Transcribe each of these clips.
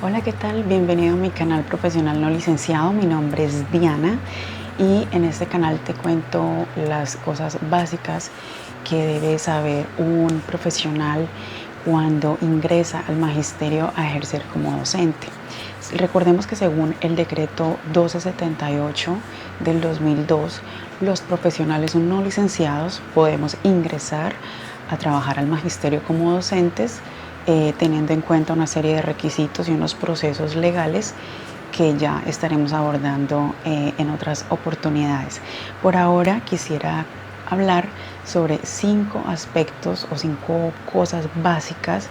Hola, ¿qué tal? Bienvenido a mi canal profesional no licenciado. Mi nombre es Diana y en este canal te cuento las cosas básicas que debe saber un profesional cuando ingresa al magisterio a ejercer como docente. Recordemos que según el decreto 1278 del 2002, los profesionales no licenciados podemos ingresar a trabajar al magisterio como docentes, teniendo en cuenta una serie de requisitos y unos procesos legales que ya estaremos abordando en otras oportunidades. Por ahora quisiera hablar sobre 5 aspectos o 5 cosas básicas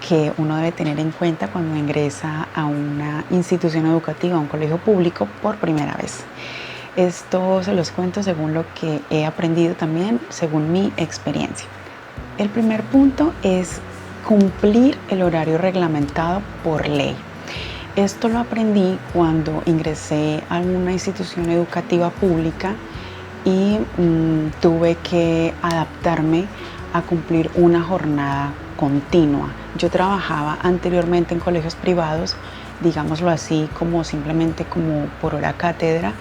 que uno debe tener en cuenta cuando ingresa a una institución educativa, a un colegio público por primera vez. Esto se los cuento según lo que he aprendido también, según mi experiencia. El primer punto es cumplir el horario reglamentado por ley. Esto lo aprendí cuando ingresé a una institución educativa pública y tuve que adaptarme a cumplir una jornada continua. Yo trabajaba anteriormente en colegios privados, digámoslo así, como simplemente como por hora cátedra,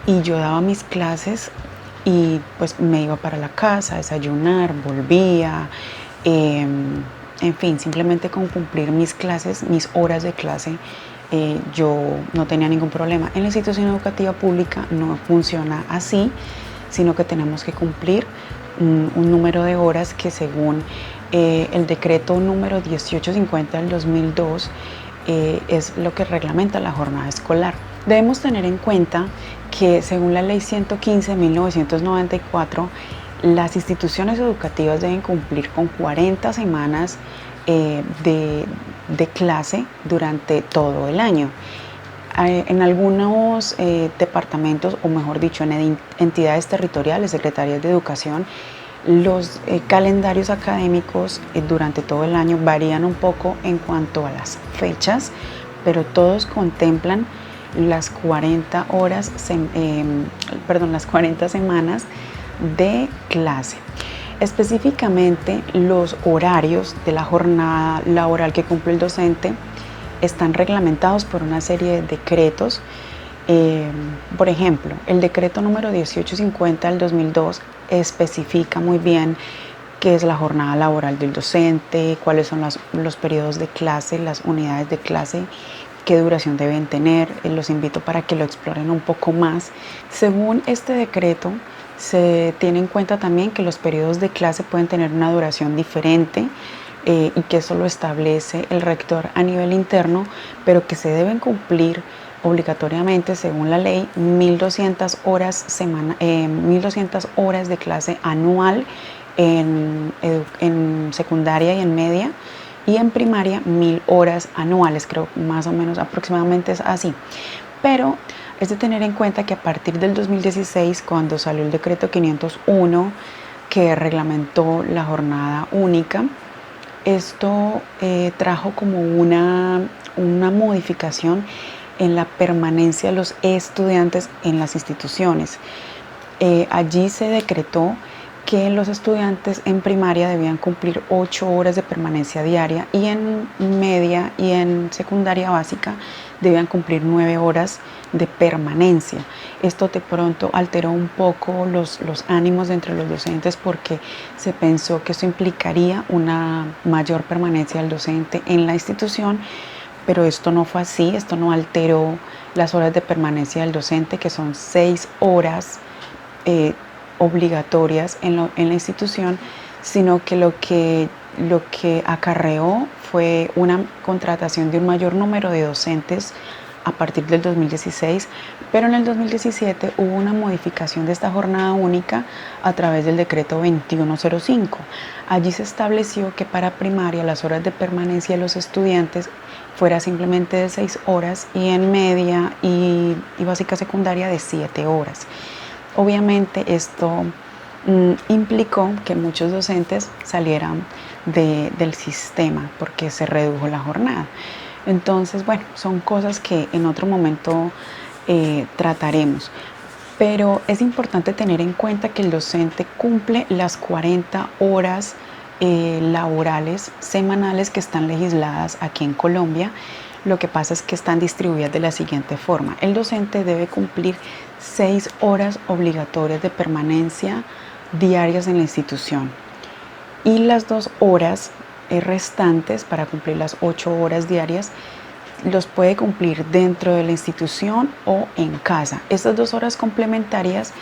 y yo daba mis clases y pues me iba para la casa a desayunar, volvía, en fin, simplemente con cumplir mis clases, mis horas de clase, yo no tenía ningún problema. En la institución educativa pública no funciona así, sino que tenemos que cumplir un número de horas que según el decreto número 1850 del 2002 es lo que reglamenta la jornada escolar. Debemos tener en cuenta que según la ley 115 de 1994, las instituciones educativas deben cumplir con 40 semanas de clase durante todo el año. En algunos departamentos, o mejor dicho, en entidades territoriales, secretarías de educación, los calendarios académicos durante todo el año varían un poco en cuanto a las fechas, pero todos contemplan las 40 horas, las 40 semanas de clase. Específicamente, los horarios de la jornada laboral que cumple el docente están reglamentados por una serie de decretos. Por ejemplo, el decreto número 1850 del 2002 especifica muy bien qué es la jornada laboral del docente, cuáles son los periodos de clase, las unidades de clase, qué duración deben tener. Los invito para que lo exploren un poco más. Según este decreto, se tiene en cuenta también que los periodos de clase pueden tener una duración diferente y que eso lo establece el rector a nivel interno, pero que se deben cumplir obligatoriamente, según la ley, 1.200 horas de clase anual en secundaria y en media, y en primaria 1.000 horas anuales, creo más o menos aproximadamente es así. Pero es de tener en cuenta que a partir del 2016, cuando salió el decreto 501 que reglamentó la jornada única, esto trajo como una modificación en la permanencia de los estudiantes en las instituciones. Allí se decretó que los estudiantes en primaria debían cumplir 8 horas de permanencia diaria y en media y en secundaria básica debían cumplir 9 horas de permanencia. Esto de pronto alteró un poco los ánimos entre los docentes porque se pensó que eso implicaría una mayor permanencia del docente en la institución, pero esto no fue así. Esto no alteró las horas de permanencia del docente, que son 6 horas obligatorias en la institución, sino que lo que acarreó fue una contratación de un mayor número de docentes a partir del 2016, pero en el 2017 hubo una modificación de esta jornada única a través del decreto 2105. Allí se estableció que para primaria las horas de permanencia de los estudiantes fuera simplemente de 6 horas y en media y básica secundaria de 7 horas. Obviamente esto implicó que muchos docentes salieran del sistema porque se redujo la jornada. Entonces, bueno, son cosas que en otro momento trataremos. Pero es importante tener en cuenta que el docente cumple las 40 horas laborales semanales que están legisladas aquí en Colombia, Lo que pasa es que están distribuidas de la siguiente forma. El docente debe cumplir 6 horas obligatorias de permanencia diarias en la institución y las 2 horas restantes para cumplir las 8 horas diarias los puede cumplir dentro de la institución o en casa. Estas 2 horas complementarias,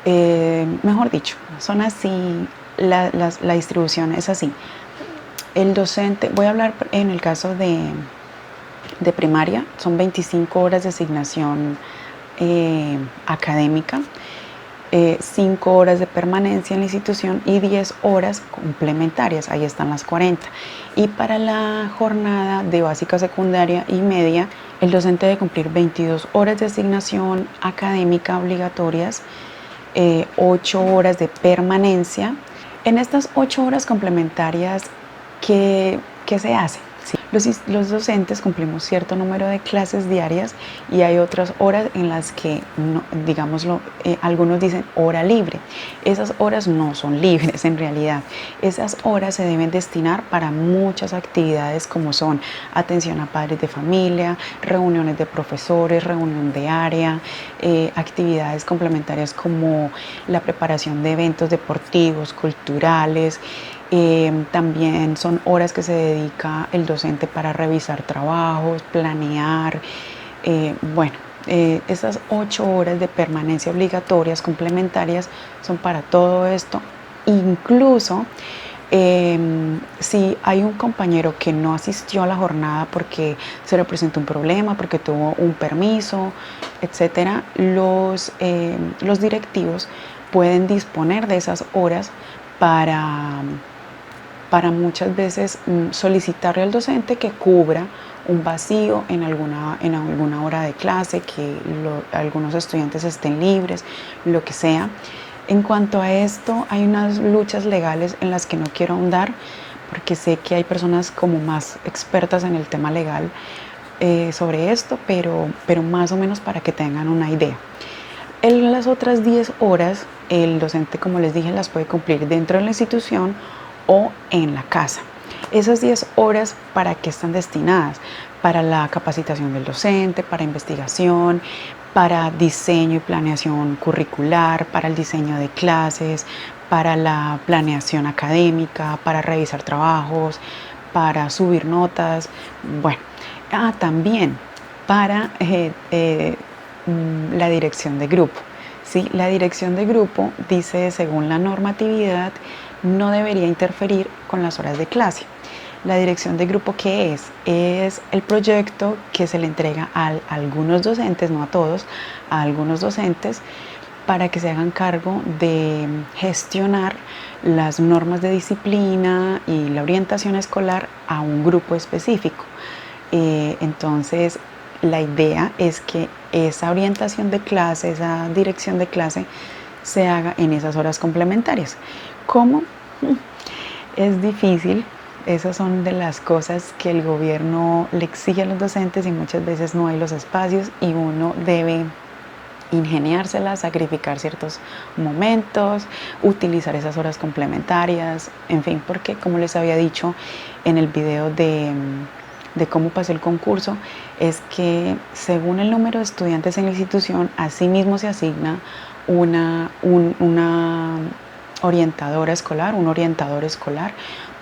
mejor dicho, son así, la distribución es así. El docente, voy a hablar en el caso de primaria, son 25 horas de asignación académica, 5 horas de permanencia en la institución y 10 horas complementarias, ahí están las 40. Y para la jornada de básica, secundaria y media, el docente debe cumplir 22 horas de asignación académica obligatorias, 8 horas de permanencia. En estas 8 horas complementarias, ¿qué se hace? Sí, los docentes cumplimos cierto número de clases diarias y hay otras horas en las que, no, digámoslo, algunos dicen hora libre. Esas horas no son libres en realidad. Esas horas se deben destinar para muchas actividades como son atención a padres de familia, reuniones de profesores, reunión de área, actividades complementarias como la preparación de eventos deportivos, culturales. También son horas que se dedica el docente para revisar trabajos, planear. Esas 8 horas de permanencia obligatorias complementarias son para todo esto. Incluso si hay un compañero que no asistió a la jornada porque se le presentó un problema, porque tuvo un permiso, etcétera, los directivos pueden disponer de esas horas para muchas veces solicitarle al docente que cubra un vacío en alguna hora de clase, que algunos estudiantes estén libres, lo que sea. En cuanto a esto, hay unas luchas legales en las que no quiero ahondar, porque sé que hay personas como más expertas en el tema legal sobre esto, pero más o menos para que tengan una idea. En las otras 10 horas, el docente, como les dije, las puede cumplir dentro de la institución o en la casa. Esas 10 horas, ¿para qué están destinadas? Para la capacitación del docente, para investigación, para diseño y planeación curricular, para el diseño de clases, para la planeación académica, para revisar trabajos, para subir notas. Bueno, también para la dirección de grupo. ¿Sí? La dirección de grupo dice, según la normatividad, no debería interferir con las horas de clase. La dirección de grupo, ¿qué es? Es el proyecto que se le entrega a algunos docentes, no a todos, a algunos docentes, para que se hagan cargo de gestionar las normas de disciplina y la orientación escolar a un grupo específico. Entonces, la idea es que esa orientación de clase, esa dirección de clase, se haga en esas horas complementarias. ¿Cómo? Es difícil. Esas son de las cosas que el gobierno le exige a los docentes y muchas veces no hay los espacios y uno debe ingeniárselas, sacrificar ciertos momentos, utilizar esas horas complementarias, en fin, porque como les había dicho en el video de cómo pasó el concurso, es que según el número de estudiantes en la institución, asimismo se asigna una orientadora escolar, un orientador escolar.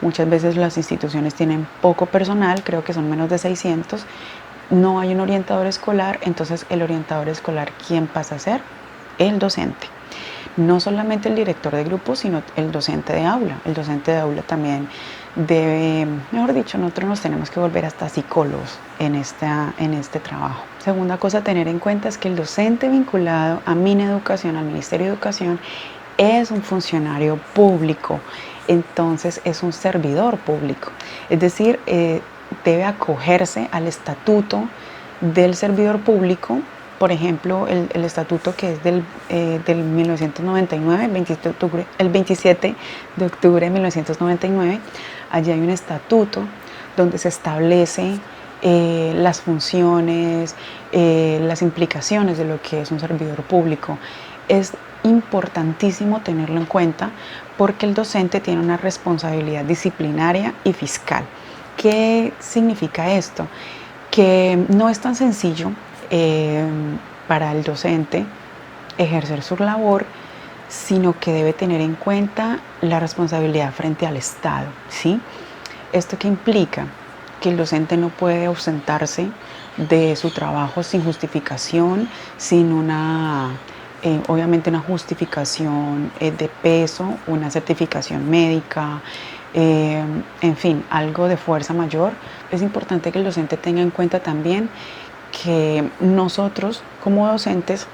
Muchas veces las instituciones tienen poco personal, creo que son menos de 600, no hay un orientador escolar, entonces el orientador escolar, ¿quién pasa a ser? El docente. No solamente el director de grupo, sino el docente de aula. El docente de aula también debe, mejor dicho, nosotros nos tenemos que volver hasta psicólogos en este trabajo. Segunda cosa a tener en cuenta es que el docente vinculado a Mineducación, al Ministerio de Educación, es un funcionario público, entonces es un servidor público. Es decir, debe acogerse al estatuto del servidor público. Por ejemplo, el estatuto que es del 1999, el 27 de octubre de 1999, allí hay un estatuto donde se establece las funciones, las implicaciones de lo que es un servidor público. Es importantísimo tenerlo en cuenta porque el docente tiene una responsabilidad disciplinaria y fiscal. ¿Qué significa esto? que no es tan sencillo eh, para el docente ejercer su labor, sino que debe tener en cuenta la responsabilidad frente al Estado, ¿sí? ¿Esto qué implica? Que el docente no puede ausentarse de su trabajo sin justificación, sin obviamente una justificación de peso, una certificación médica, en fin, algo de fuerza mayor. Es importante que el docente tenga en cuenta también que nosotros como docentes,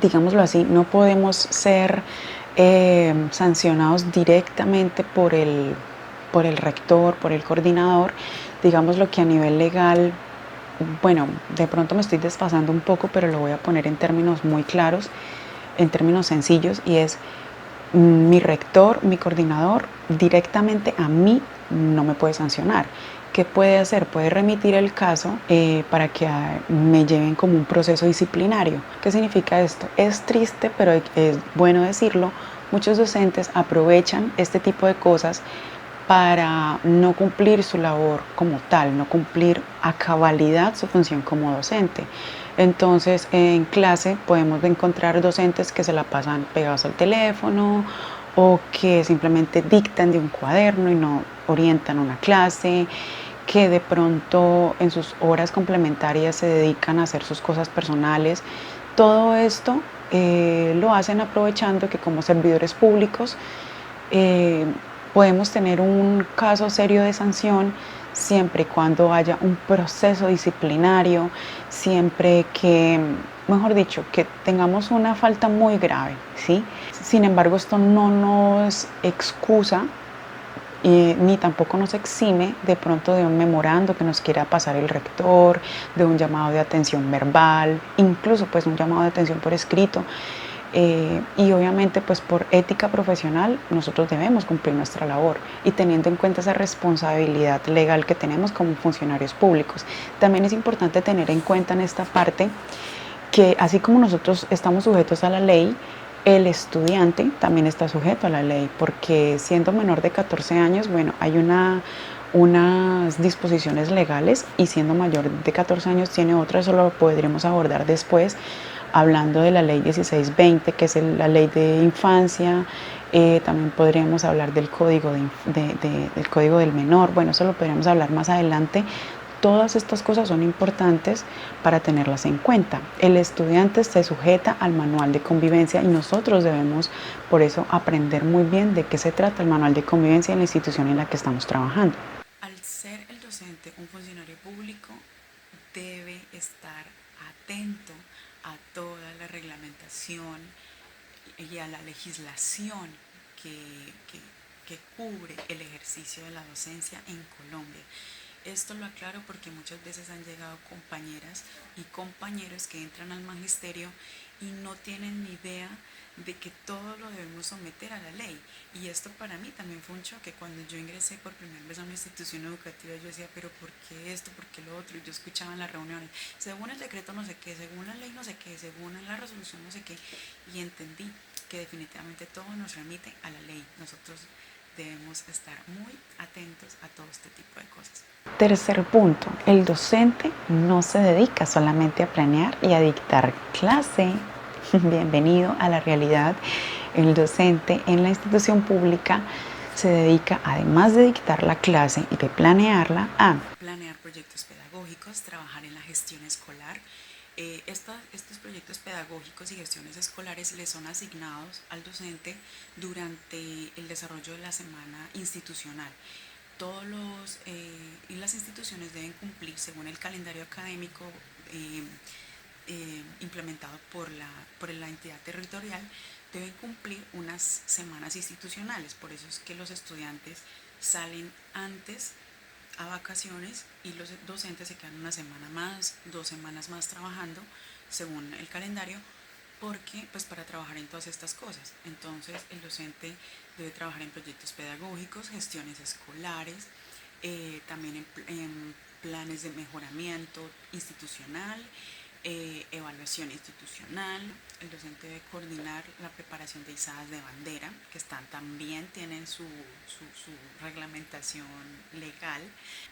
digámoslo así, no podemos ser sancionados directamente por el rector, por el coordinador. Digamos lo que a nivel legal, bueno, de pronto me estoy desfasando un poco, pero lo voy a poner en términos muy claros, en términos sencillos, y es mi rector, mi coordinador, directamente a mí no me puede sancionar. ¿Qué puede hacer? Puede remitir el caso para que me lleven como un proceso disciplinario. ¿Qué significa esto? Es triste, pero es bueno decirlo. Muchos docentes aprovechan este tipo de cosas para no cumplir su labor como tal, no cumplir a cabalidad su función como docente. Entonces, en clase podemos encontrar docentes que se la pasan pegados al teléfono o que simplemente dictan de un cuaderno y no orientan una clase, que de pronto en sus horas complementarias se dedican a hacer sus cosas personales. Todo esto lo hacen aprovechando que como servidores públicos eh, podemos tener un caso serio de sanción siempre y cuando haya un proceso disciplinario, siempre que, mejor dicho, que tengamos una falta muy grave, ¿sí? Sin embargo, esto no nos excusa ni tampoco nos exime de pronto de un memorando que nos quiera pasar el rector, de un llamado de atención verbal, incluso pues un llamado de atención por escrito. Y obviamente pues por ética profesional nosotros debemos cumplir nuestra labor y teniendo en cuenta esa responsabilidad legal que tenemos como funcionarios públicos. También es importante tener en cuenta en esta parte que así como nosotros estamos sujetos a la ley, el estudiante también está sujeto a la ley, porque siendo menor de 14 años, bueno, hay unas disposiciones legales y siendo mayor de 14 años tiene otras, eso lo podremos abordar después, hablando de la ley 1620, que es la ley de infancia. También podríamos hablar del código, del código del menor, bueno, eso lo podríamos hablar más adelante. Todas estas cosas son importantes para tenerlas en cuenta. El estudiante se sujeta al manual de convivencia y nosotros debemos por eso aprender muy bien de qué se trata el manual de convivencia en la institución en la que estamos trabajando. Al ser el docente un funcionario público, debe estar atento a toda la reglamentación y a la legislación que, que, que cubre el ejercicio de la docencia en Colombia. Esto lo aclaro porque muchas veces han llegado compañeras y compañeros que entran al magisterio y no tienen ni idea de que todo lo debemos someter a la ley. Y esto para mí también fue un choque. Cuando yo ingresé por primera vez a una institución educativa, yo decía, pero ¿por qué esto? ¿Por qué lo otro? Y yo escuchaba en las reuniones, según el decreto no sé qué, según la ley no sé qué, según la resolución no sé qué. Y entendí que definitivamente todo nos remite a la ley. Nosotros debemos estar muy atentos a todo este tipo de cosas. Tercer punto, el docente no se dedica solamente a planear y a dictar clase. Bienvenido a la realidad. El docente en la institución pública se dedica, además de dictar la clase y de planearla, a planear proyectos pedagógicos, trabajar en la gestión escolar. Estos proyectos pedagógicos y gestiones escolares le son asignados al docente durante el desarrollo de la semana institucional. Y las instituciones deben cumplir según el calendario académico implementado por la entidad territorial, deben cumplir unas semanas institucionales. Por eso es que los estudiantes salen antes a vacaciones y los docentes se quedan una semana más, 2 semanas más trabajando según el calendario, porque pues para trabajar en todas estas cosas. Entonces el docente debe trabajar en proyectos pedagógicos, gestiones escolares, también en planes de mejoramiento institucional, evaluación institucional. El docente debe coordinar la preparación de izadas de bandera, que también tienen su reglamentación legal.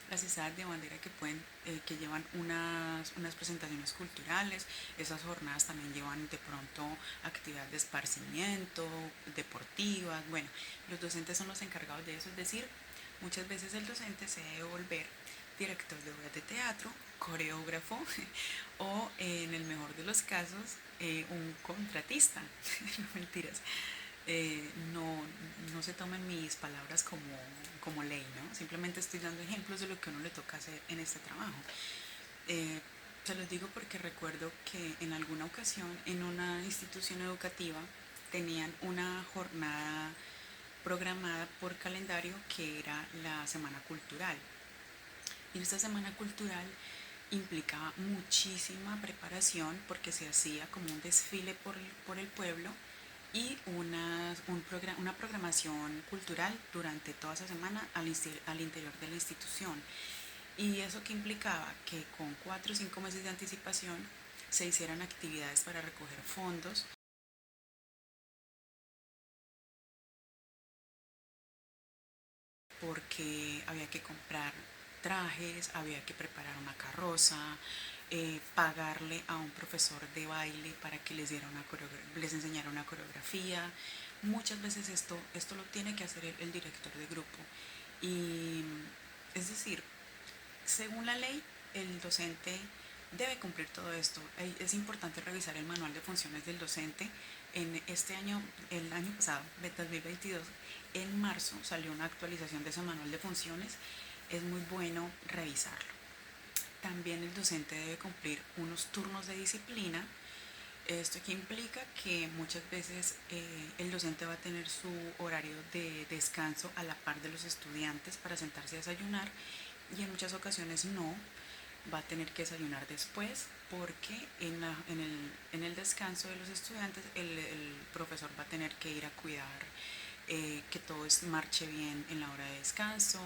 Las izadas de bandera que llevan unas presentaciones culturales. Esas jornadas también llevan de pronto actividades de esparcimiento, deportivas. Bueno, los docentes son los encargados de eso, es decir, muchas veces el docente se debe volver director de obras de teatro, coreógrafo o en el mejor de los casos un contratista. No, mentiras. No se tomen mis palabras como ley, ¿no? Simplemente estoy dando ejemplos de lo que a uno le toca hacer en este trabajo. Se los digo porque recuerdo que en alguna ocasión en una institución educativa tenían una jornada programada por calendario que era la Semana Cultural. Y esta Semana Cultural implicaba muchísima preparación porque se hacía como un desfile por el pueblo y una programación cultural durante toda esa semana al interior de la institución. Y eso que implicaba que con 4 o 5 meses de anticipación se hicieran actividades para recoger fondos, porque había que comprar trajes, había que preparar una carroza, pagarle a un profesor de baile para que les enseñara una coreografía. Muchas veces esto lo tiene que hacer el director de grupo. Y es decir, según la ley, el docente debe cumplir todo esto. Es importante revisar el manual de funciones del docente. En este año, el año pasado, 2022, en marzo salió una actualización de ese manual de funciones. Es muy bueno revisarlo. También el docente debe cumplir unos turnos de disciplina. Esto que implica que muchas veces el docente va a tener su horario de descanso a la par de los estudiantes para sentarse a desayunar, y en muchas ocasiones no, va a tener que desayunar después porque en el descanso de los estudiantes el profesor va a tener que ir a cuidar que todo marche bien en la hora de descanso,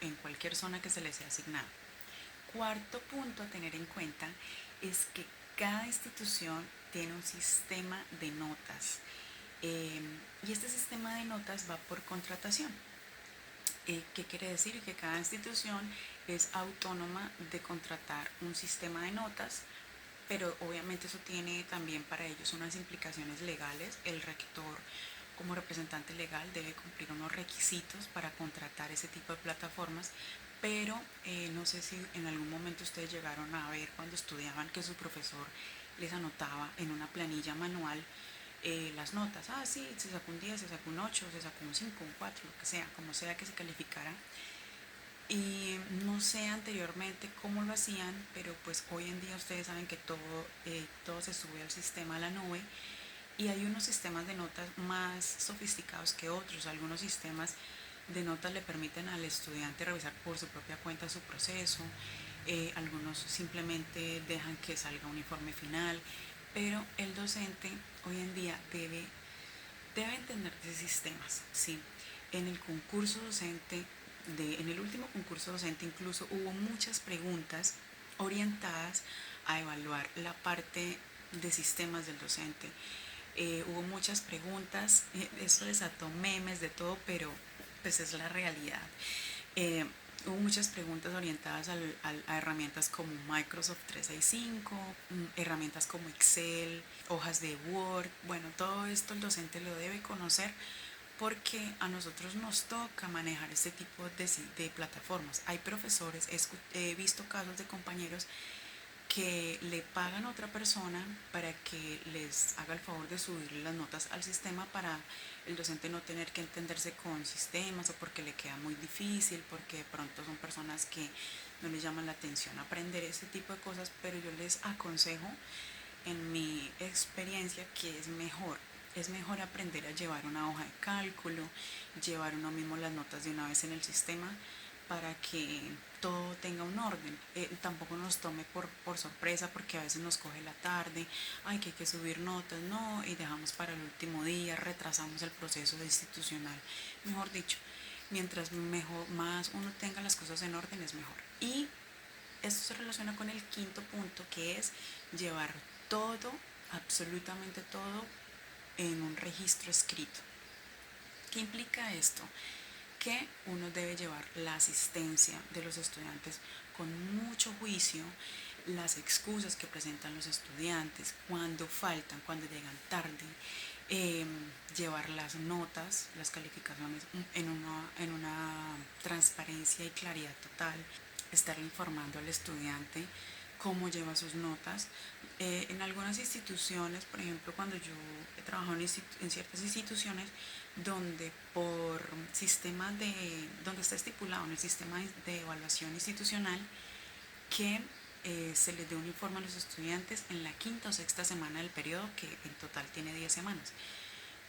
en cualquier zona que se les sea asignada. Cuarto punto a tener en cuenta es que cada institución tiene un sistema de notas y este sistema de notas va por contratación. ¿Qué quiere decir? Que cada institución es autónoma de contratar un sistema de notas, pero obviamente eso tiene también para ellos unas implicaciones legales. El rector, como representante legal, debe cumplir unos requisitos para contratar ese tipo de plataformas, pero no sé si en algún momento ustedes llegaron a ver cuando estudiaban que su profesor les anotaba en una planilla manual las notas. Ah, sí, se sacó un 10, se sacó un 8, se sacó un 5, un 4, lo que sea, como sea que se calificara. Y no sé anteriormente cómo lo hacían, pero pues hoy en día ustedes saben que todo se sube al sistema, a la nube, y hay unos sistemas de notas más sofisticados que otros. Algunos sistemas de notas le permiten al estudiante revisar por su propia cuenta su proceso, algunos simplemente dejan que salga un informe final, pero el docente hoy en día debe entender de sistemas, ¿sí? En el concurso docente, en el último concurso docente incluso hubo muchas preguntas orientadas a evaluar la parte de sistemas del docente. Hubo muchas preguntas, eso desató memes de todo, pero pues es la realidad. Hubo muchas preguntas orientadas a herramientas como Microsoft 365, herramientas como Excel, hojas de Word. Bueno, todo esto el docente lo debe conocer porque a nosotros nos toca manejar este tipo de plataformas. Hay profesores, he visto casos de compañeros que le pagan a otra persona para que les haga el favor de subir las notas al sistema para el docente no tener que entenderse con sistemas, o porque le queda muy difícil, porque de pronto son personas que no les llaman la atención aprender ese tipo de cosas, pero yo les aconsejo en mi experiencia que es mejor aprender a llevar una hoja de cálculo, llevar uno mismo las notas de una vez en el sistema para que todo tenga un orden. Tampoco nos tome por sorpresa, porque a veces nos coge la tarde, ay, que hay que subir notas, no, y dejamos para el último día, retrasamos el proceso institucional. Mejor dicho, mientras más uno tenga las cosas en orden es mejor. Y esto se relaciona con el quinto punto, que es llevar todo, absolutamente todo, en un registro escrito. ¿Qué implica esto? Que uno debe llevar la asistencia de los estudiantes con mucho juicio, las excusas que presentan los estudiantes, cuando faltan, cuando llegan tarde, llevar las notas, las calificaciones en una transparencia y claridad total, estar informando al estudiante cómo lleva sus notas. En algunas instituciones, por ejemplo, cuando yo he trabajado en ciertas instituciones donde por sistema donde está estipulado en el sistema de evaluación institucional que se les dé un informe a los estudiantes en la quinta o sexta semana del periodo, que en total tiene 10 semanas,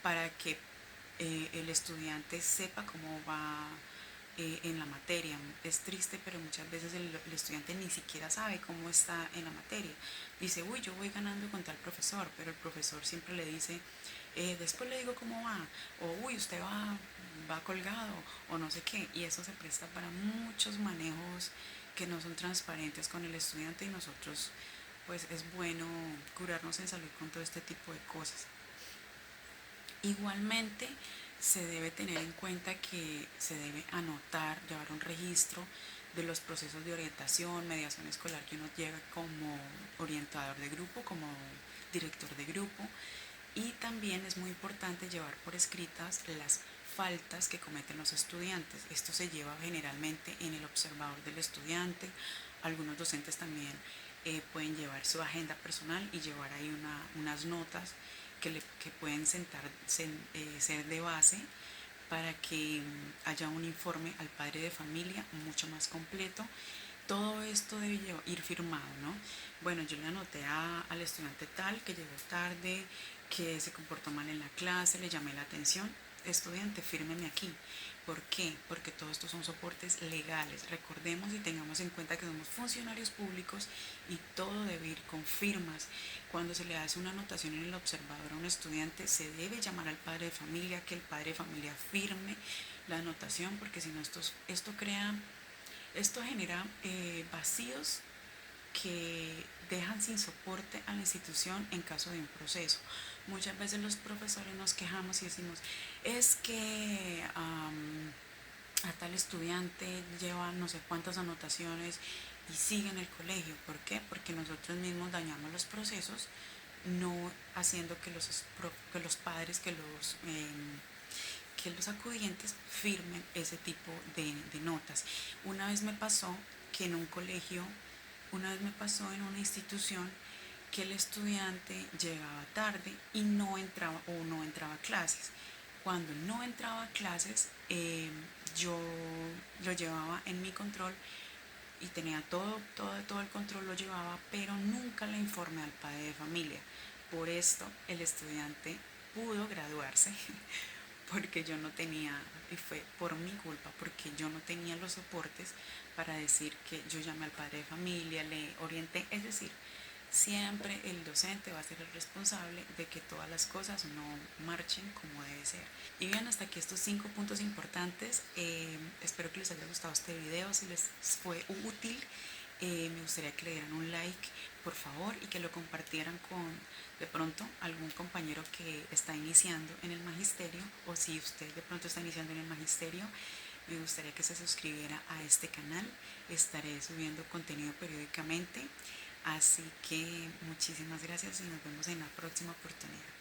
para que el estudiante sepa cómo va en la materia. Es triste, pero muchas veces el estudiante ni siquiera sabe cómo está en la materia. Dice, uy, yo voy ganando con tal profesor, pero el profesor siempre le dice, después le digo cómo va, o uy, usted va colgado, o no sé qué, y eso se presta para muchos manejos que no son transparentes con el estudiante, y nosotros pues es bueno curarnos en salud con todo este tipo de cosas. Igualmente se debe tener en cuenta que se debe anotar, llevar un registro de los procesos de orientación, mediación escolar que uno lleva como orientador de grupo, como director de grupo, y también es muy importante llevar por escritas las faltas que cometen los estudiantes. Esto se lleva generalmente en el observador del estudiante. Algunos docentes también pueden llevar su agenda personal y llevar ahí unas notas que pueden ser de base para que haya un informe al padre de familia mucho más completo. Todo esto debe ir firmado, ¿no? Bueno, yo le anoté al estudiante tal que llegó tarde, que se comportó mal en la clase, le llamé la atención. Estudiante, fírmeme aquí. ¿Por qué? Porque todos estos son soportes legales. Recordemos y tengamos en cuenta que somos funcionarios públicos y todo debe ir con firmas. Cuando se le hace una anotación en el observador a un estudiante, se debe llamar al padre de familia, que el padre de familia firme la anotación, porque si no esto genera vacíos que dejan sin soporte a la institución en caso de un proceso. Muchas veces los profesores nos quejamos y decimos, es que a tal estudiante lleva no sé cuántas anotaciones y sigue en el colegio. ¿Por qué? Porque nosotros mismos dañamos los procesos, no haciendo que los padres, que los acudientes firmen ese tipo de notas. Una vez me pasó en una institución, que el estudiante llegaba tarde y no entraba a clases. Cuando no entraba a clases, yo lo llevaba en mi control y tenía todo el control, lo llevaba, pero nunca le informé al padre de familia. Por esto el estudiante pudo graduarse porque yo no tenía, y fue por mi culpa, porque yo no tenía los soportes para decir que yo llamé al padre de familia, le orienté, es decir, siempre el docente va a ser el responsable de que todas las cosas no marchen como debe ser. Y bien, hasta aquí estos 5 puntos importantes. Espero que les haya gustado este video. Si les fue útil, me gustaría que le dieran un like, por favor, y que lo compartieran con de pronto algún compañero que está iniciando en el magisterio, o si usted de pronto está iniciando en el magisterio, me gustaría que se suscribiera a este canal. Estaré subiendo contenido periódicamente. Así que muchísimas gracias y nos vemos en la próxima oportunidad.